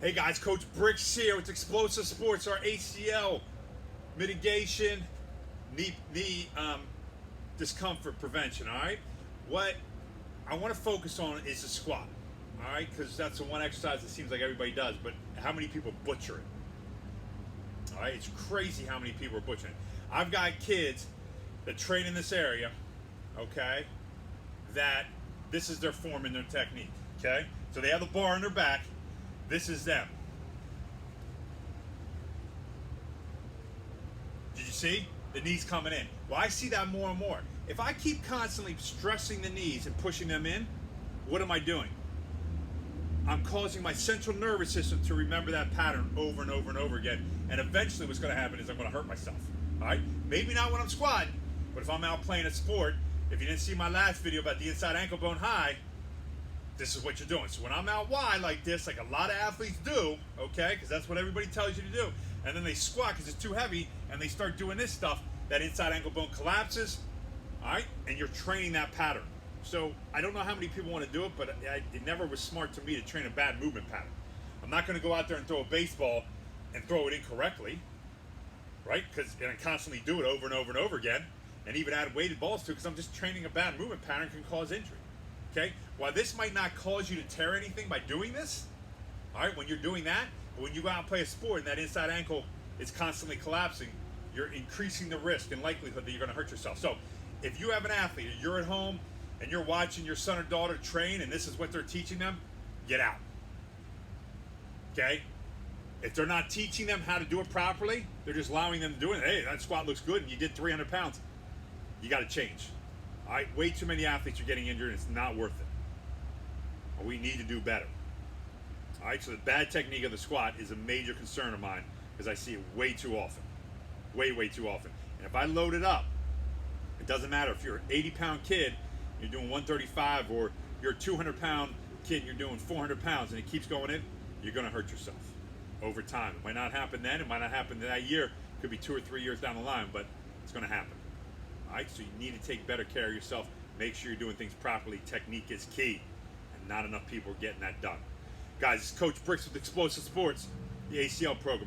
Hey guys, Coach Bricks here with Explosive Sports, our ACL mitigation, knee discomfort prevention. All right, what I want to focus on is the squat. All right, because that's the one exercise that seems like everybody does, but how many people butcher it? All right, it's crazy how many people are butchering it. I've got kids that train in this area, okay, that this is their form and their technique. Okay, so they have the bar on their back. This is them. Did you see? The knees coming in. Well, I see that more and more. If I keep constantly stressing the knees and pushing them in, what am I doing? I'm causing my central nervous system to remember that pattern over and over and over again. And eventually what's going to happen is I'm going to hurt myself. All right? Maybe not when I'm squatting, but if I'm out playing a sport, if you didn't see my last video about the inside ankle bone high, this is what you're doing. So when I'm out wide like this, like a lot of athletes do, okay, because that's what everybody tells you to do, and then they squat because it's too heavy, and they start doing this stuff, that inside ankle bone collapses, all right, and you're training that pattern. So I don't know how many people want to do it, but it never was smart to me to train a bad movement pattern. I'm not going to go out there and throw a baseball and throw it incorrectly, right, because I constantly do it over and over and over again, and even add weighted balls to it, because I'm just training a bad movement pattern can cause injury. Okay? While this might not cause you to tear anything by doing this, all right, when you're doing that, but when you go out and play a sport and that inside ankle is constantly collapsing, you're increasing the risk and likelihood that you're going to hurt yourself. So if you have an athlete, or you're at home and you're watching your son or daughter train and this is what they're teaching them, get out. Okay? If they're not teaching them how to do it properly, they're just allowing them to do it. Hey, that squat looks good and you did 300 pounds. You got to change. All right, way too many athletes are getting injured, and it's not worth it. We need to do better. All right, so the bad technique of the squat is a major concern of mine because I see it way too often. Way too often. And if I load it up, it doesn't matter if you're an 80-pound kid, you're doing 135, or you're a 200-pound kid and you're doing 400 pounds, and it keeps going in, you're going to hurt yourself over time. It might not happen then. It might not happen that year. It could be 2 or 3 years down the line, but it's going to happen. All right, so you need to take better care of yourself. Make sure you're doing things properly. Technique is key, and not enough people are getting that done. Guys, it's Coach Bricks with Explosive Sports, the ACL program.